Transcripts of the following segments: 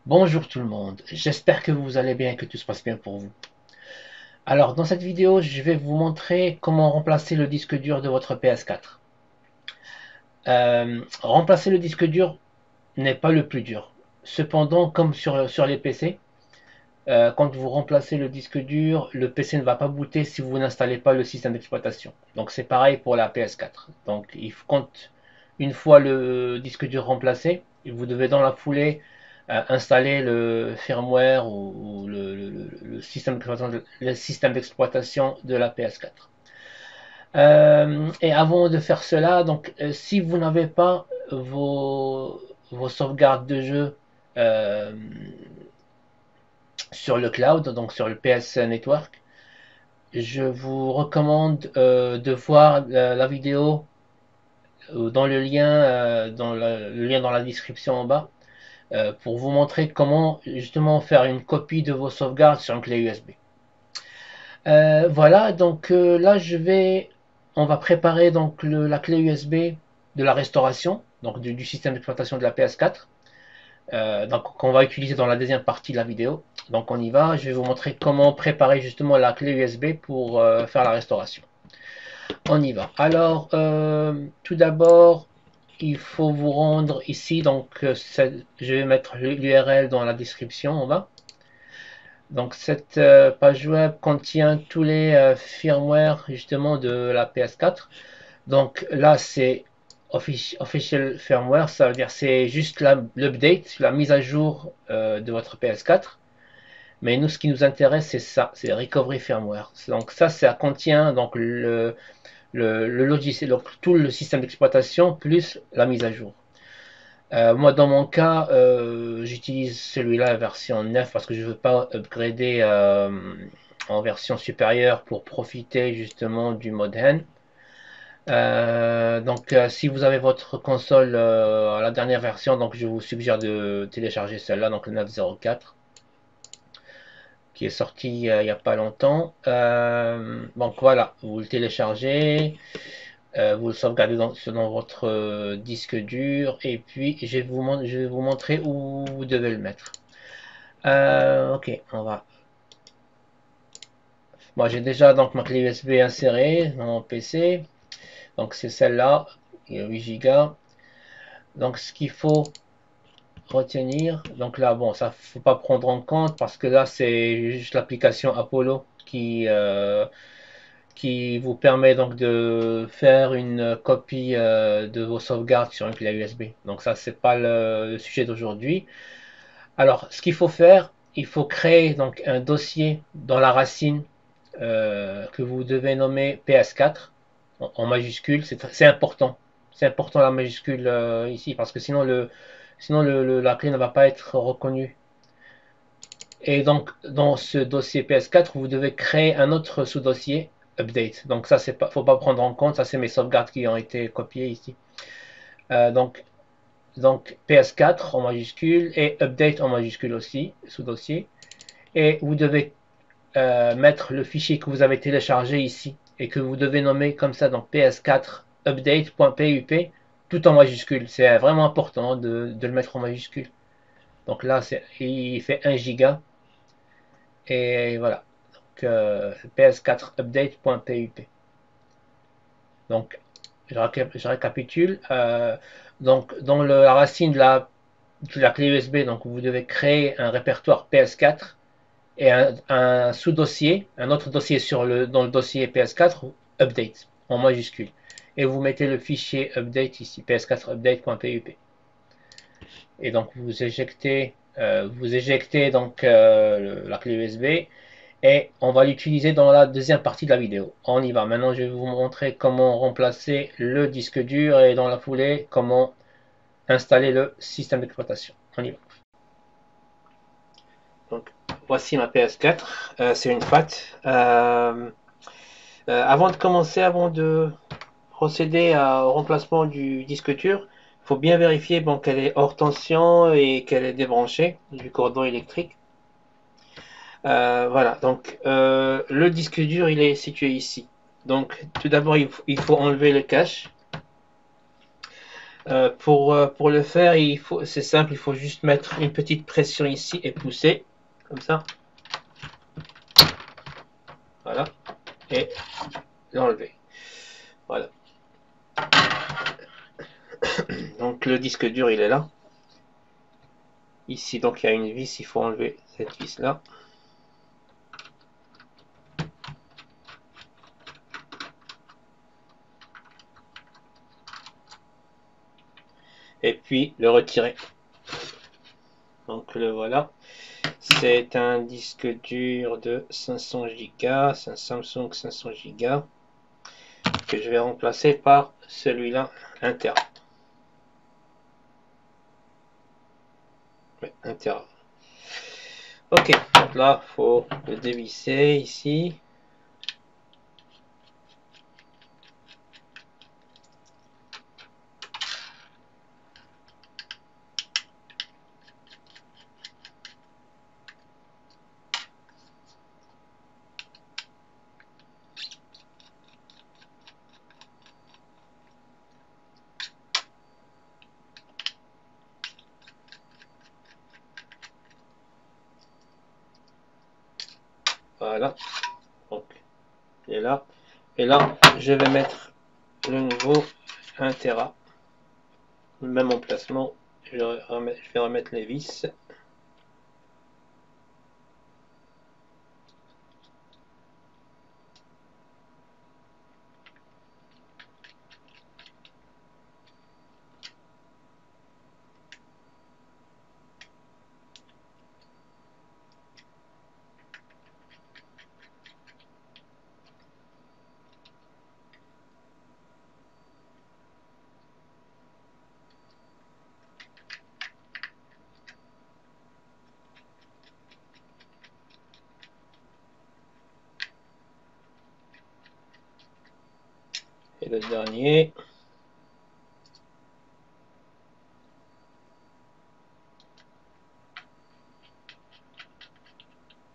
Bonjour tout le monde, j'espère que vous allez bien et que tout se passe bien pour vous. Alors dans cette vidéo, je vais vous montrer comment remplacer le disque dur de votre PS4. Remplacer le disque dur n'est pas le plus dur. Cependant, comme sur les PC, quand vous remplacez le disque dur, le PC ne va pas booter si vous n'installez pas le système d'exploitation. Donc c'est pareil pour la PS4. Donc quand une fois le disque dur remplacé, vous devez dans la foulée installer le firmware ou le système d'exploitation de la PS4. Et avant de faire cela, donc si vous n'avez pas vos sauvegardes de jeu euh, sur le cloud, donc sur le PS Network, je vous recommande de voir la vidéo le lien dans la description en bas, pour vous montrer comment justement faire une copie de vos sauvegardes sur une clé USB. Voilà, donc là on va préparer donc la clé USB de la restauration, donc du système d'exploitation de la PS4, donc qu'on va utiliser dans la deuxième partie de la vidéo. Donc on y va, je vais vous montrer comment préparer justement la clé USB pour faire la restauration. On y va. Alors, tout d'abord, il faut vous rendre ici, donc je vais mettre l'URL dans la description en bas. Donc cette page web contient tous les firmware justement de la PS4. Donc là c'est official firmware, ça veut dire c'est juste l'update, la mise à jour de votre PS4. Mais nous ce qui nous intéresse c'est ça, c'est recovery firmware. Donc ça contient donc le logiciel, donc tout le système d'exploitation plus la mise à jour. Moi, dans mon cas, j'utilise celui-là version 9 parce que je ne veux pas upgrader en version supérieure pour profiter justement du mode hand. Donc, si vous avez votre console à la dernière version, donc je vous suggère de télécharger celle-là, donc le 904, qui est sorti il n'y a pas longtemps. Donc voilà, vous le téléchargez. Vous le sauvegardez dans votre disque dur et puis je vais vous montrer où vous devez le mettre. Ok, on va. Moi j'ai déjà donc ma clé USB insérée dans mon PC. Donc c'est celle-là, il y a 8 Go. Donc ce qu'il faut retenir, donc là bon ça faut pas prendre en compte parce que là c'est juste l'application Apollo qui vous permet donc de faire une copie de vos sauvegardes sur une clé USB. Donc ça, c'est pas le sujet d'aujourd'hui. Alors, ce qu'il faut faire, il faut créer donc un dossier dans la racine que vous devez nommer PS4 en majuscule. C'est important. C'est important la majuscule ici parce que sinon la clé ne va pas être reconnue. Et donc, dans ce dossier PS4, vous devez créer un autre sous-dossier update. Donc ça, c'est pas, faut pas prendre en compte. Ça, c'est mes sauvegardes qui ont été copiées ici. Euh, donc, donc PS4 en majuscule et update en majuscule aussi, sous-dossier. Et vous devez mettre le fichier que vous avez téléchargé ici et que vous devez nommer comme ça, donc PS4 update.pup, tout en majuscule. C'est vraiment important de le mettre en majuscule. Donc là, il fait 1 giga. Et voilà. Donc, PS4 update.pup. Donc, je récapitule. Donc, dans la racine de la clé USB, donc vous devez créer un répertoire PS4 et un sous-dossier, un autre dossier dans le dossier PS4, update en majuscule. Et vous mettez le fichier update ici, PS4 update.pup. Et donc vous éjectez donc la clé USB et on va l'utiliser dans la deuxième partie de la vidéo. On y va. Maintenant, je vais vous montrer comment remplacer le disque dur et dans la foulée, comment installer le système d'exploitation. On y va. Donc, voici ma PS4. C'est une FAT. Avant de commencer, avant de procéder au remplacement du disque dur, il faut bien vérifier bon, qu'elle est hors tension et qu'elle est débranchée du cordon électrique. Voilà, donc le disque dur il est situé ici. Donc tout d'abord il faut enlever le cache. Pour le faire, c'est simple, il faut juste mettre une petite pression ici et pousser, comme ça. Voilà. Et l'enlever. Voilà. Donc le disque dur, il est là. Ici, donc il y a une vis, il faut enlever cette vis-là. Et puis le retirer. Donc le voilà. C'est un disque dur de 500 Go, c'est un Samsung 500 Go que je vais remplacer par celui-là, 1 Tera. Ouais, 1 Tera. Ok, donc là, il faut le dévisser ici. Voilà, donc il est là. Et là, je vais mettre le nouveau 1 Tera. Le même emplacement, je vais remettre les vis. Et le dernier.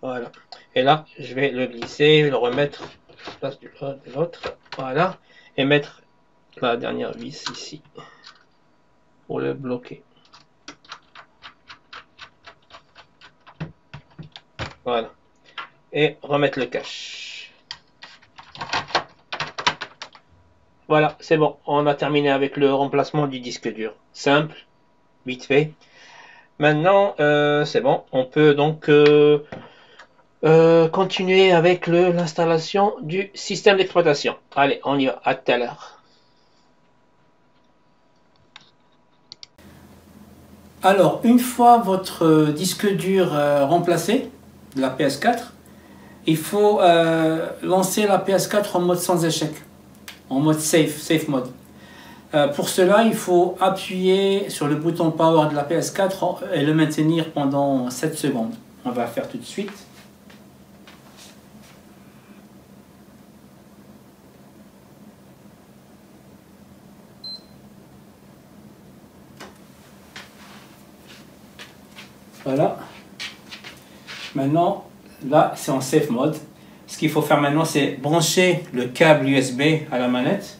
Voilà. Et là, je vais le glisser, le remettre à la place de l'autre. Voilà. Et mettre la dernière vis ici pour le bloquer. Voilà. Et remettre le cache. Voilà, c'est bon. On a terminé avec le remplacement du disque dur. Simple, vite fait. Maintenant, c'est bon. On peut donc continuer avec l'installation du système d'exploitation. Allez, on y va. À tout à l'heure. Alors, une fois votre disque dur remplacé de la PS4, il faut lancer la PS4 en mode sans échec, en mode safe mode. Pour cela, il faut appuyer sur le bouton Power de la PS4 et le maintenir pendant 7 secondes. On va faire tout de suite. Voilà. Maintenant, là, c'est en safe mode. Ce qu'il faut faire maintenant, c'est brancher le câble USB à la manette.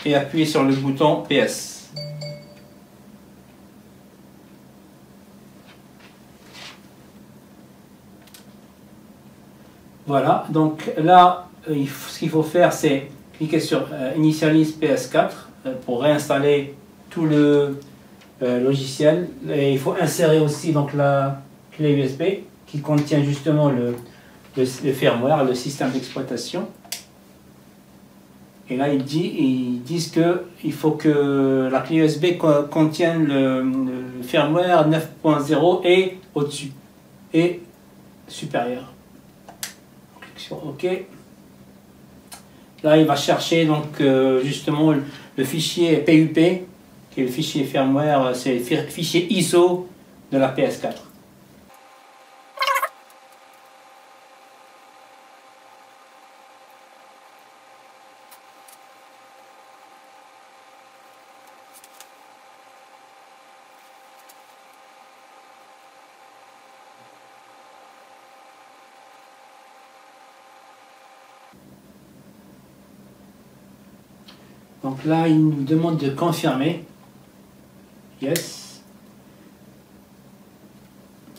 Et appuyer sur le bouton PS. Voilà, donc là, ce qu'il faut faire, c'est cliquer sur Initialize PS4 pour réinstaller tout le logiciel. Et il faut insérer aussi donc, la clé USB qui contient justement le firmware, le système d'exploitation. Et là, ils disent qu'il faut que la clé USB contienne le firmware 9.0 et au-dessus, et supérieur. On clique sur OK. Là, il va chercher donc justement le fichier PUP, qui est le fichier firmware, c'est le fichier ISO de la PS4. Donc là, il nous demande de confirmer. Yes.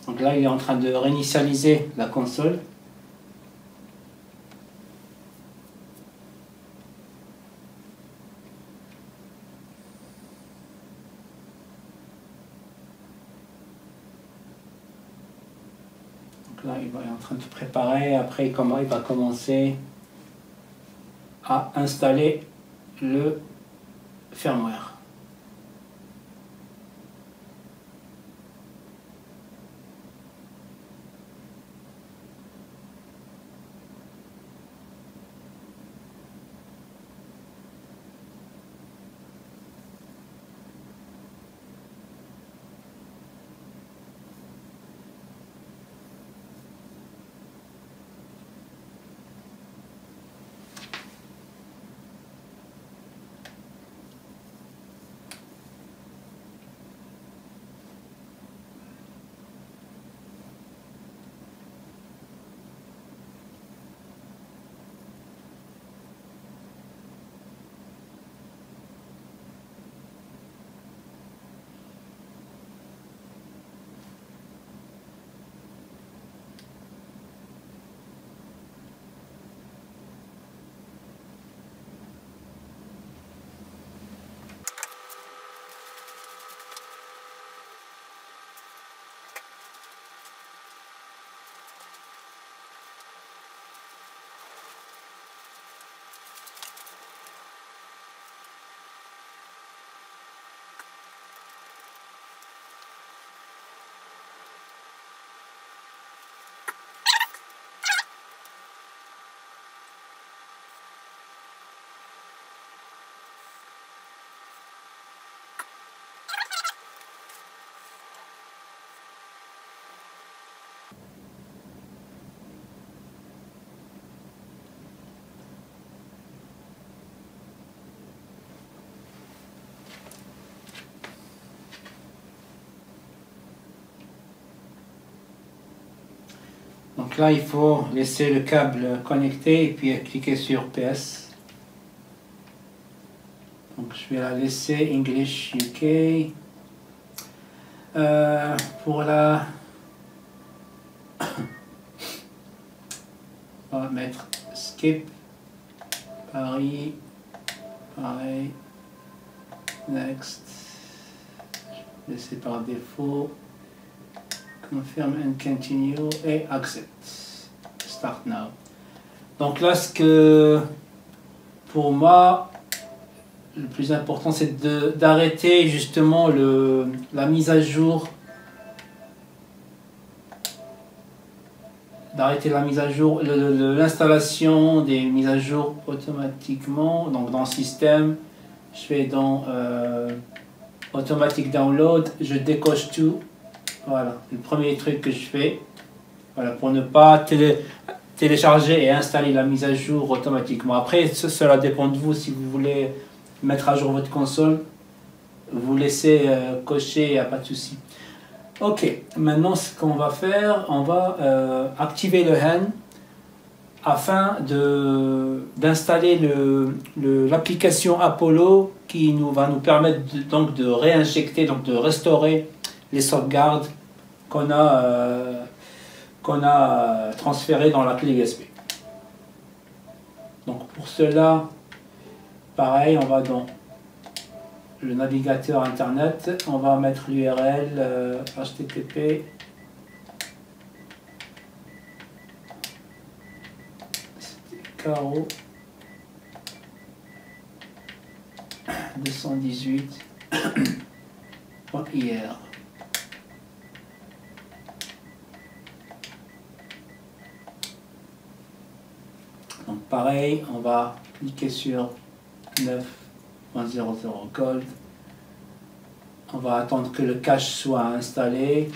Donc là, il est en train de réinitialiser la console. Donc là, il est en train de préparer. Après, comment il va commencer à installer le firmware. Donc là, il faut laisser le câble connecté et puis cliquer sur PS. Donc je vais la laisser English UK. Pour la... On va mettre Skip, Paris, pareil, Next. Je vais laisser par défaut. Confirm and continue et accept. Start now. Donc là, ce que pour moi, le plus important, c'est d'arrêter justement la mise à jour. D'arrêter la mise à jour, l'installation des mises à jour automatiquement. Donc dans Système, je fais dans Automatic Download, je décoche tout. Voilà, le premier truc que je fais, voilà, pour ne pas télécharger et installer la mise à jour automatiquement. Après, cela dépend de vous. Si vous voulez mettre à jour votre console, vous laissez cocher, il n'y a pas de souci. Ok, maintenant ce qu'on va faire, on va activer le HAN afin d'installer l'application Apollo qui va nous permettre donc de réinjecter, donc de restaurer les sauvegardes qu'on a transférées dans la clé USB. Donc pour cela, pareil, on va dans le navigateur internet, on va mettre l'URL http caro 218.ir. Donc pareil, on va cliquer sur 9.00 Gold. On va attendre que le cache soit installé.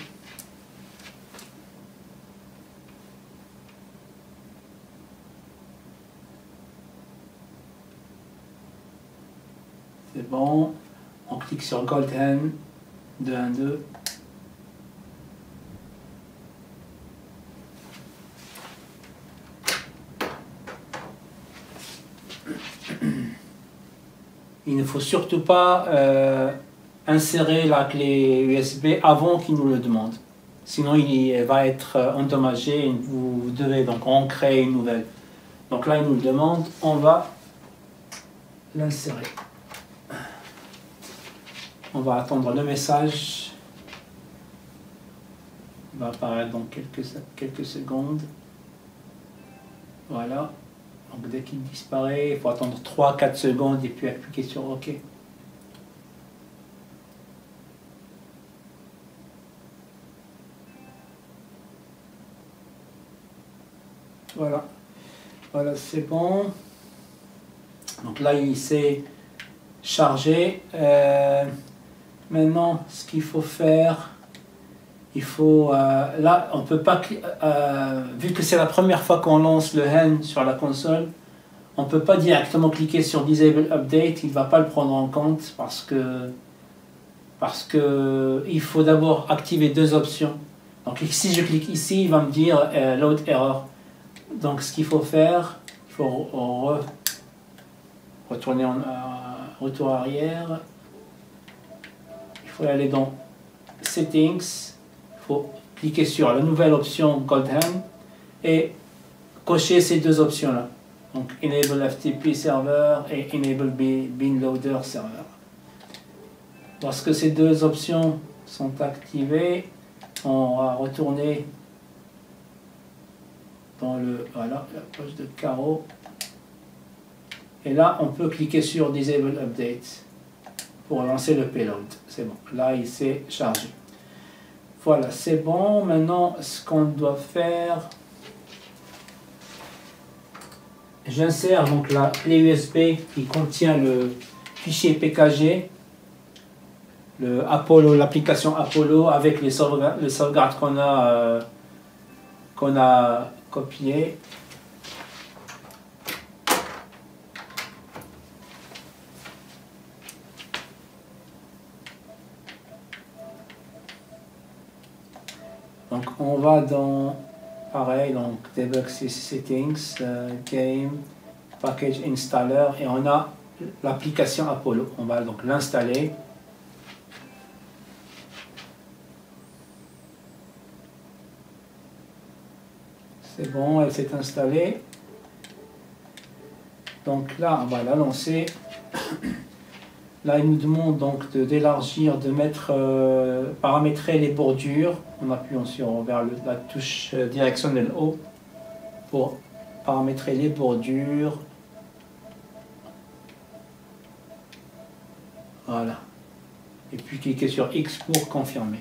C'est bon. On clique sur Gold HAN 212. il ne faut surtout pas insérer la clé USB avant qu'il nous le demande. Sinon, il va être endommagé et vous devez donc en créer une nouvelle. Donc là, il nous le demande, on va l'insérer. On va attendre le message. Il va apparaître dans quelques secondes. Voilà. Donc dès qu'il disparaît, il faut attendre 3-4 secondes et puis appuyer sur OK. Voilà. Voilà, c'est bon. Donc là, il s'est chargé. Maintenant, ce qu'il faut faire, il faut... là, on peut pas... vu que c'est la première fois qu'on lance le hand sur la console, on ne peut pas directement cliquer sur Disable Update. Il ne va pas le prendre en compte parce que il faut d'abord activer deux options. Donc si je clique ici, il va me dire Load Error. Donc ce qu'il faut faire, il faut retourner en retour arrière. Il faut aller dans Settings. Il faut cliquer sur la nouvelle option Gold Hand et cocher ces deux options-là. Donc Enable FTP Server et Enable Bin Loader Server. Lorsque ces deux options sont activées, on va retourner dans la poche de carreau. Et là, on peut cliquer sur Disable Update pour lancer le payload. C'est bon. Là, il s'est chargé. Voilà, c'est bon. Maintenant, ce qu'on doit faire, j'insère donc la clé USB qui contient le fichier PKG, le Apollo, l'application Apollo avec les sauvegardes qu'on a copiées. Donc on va dans, pareil, donc Debug Settings, Game, Package Installer, et on a l'application Apollo. On va donc l'installer. C'est bon, elle s'est installée. Donc là, on va la lancer. Là, il nous demande donc d'élargir, de mettre, paramétrer les bordures en appuyant vers la touche directionnelle haut pour paramétrer les bordures. Voilà. Et puis cliquez sur X pour confirmer.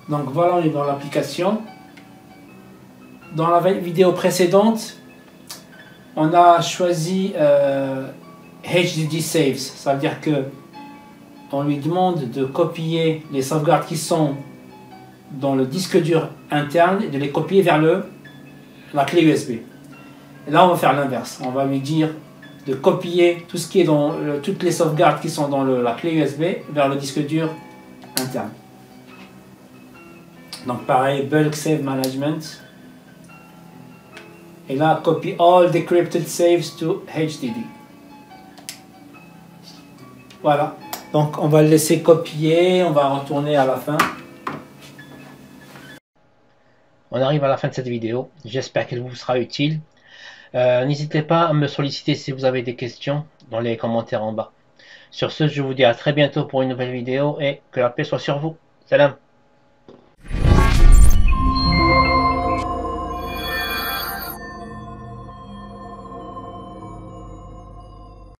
Donc voilà, on est dans l'application. Dans la vidéo précédente, on a choisi HDD Saves. Ça veut dire que on lui demande de copier les sauvegardes qui sont dans le disque dur interne et de les copier vers la clé USB. Et là, on va faire l'inverse. On va lui dire de copier tout ce qui est dans toutes les sauvegardes qui sont dans la clé USB vers le disque dur interne. Donc pareil, Bulk Save Management. Et là, copy all decrypted saves to HDD. Voilà. Donc on va le laisser copier, on va retourner à la fin. On arrive à la fin de cette vidéo. J'espère qu'elle vous sera utile. N'hésitez pas à me solliciter si vous avez des questions dans les commentaires en bas. Sur ce, je vous dis à très bientôt pour une nouvelle vidéo et que la paix soit sur vous. Salam.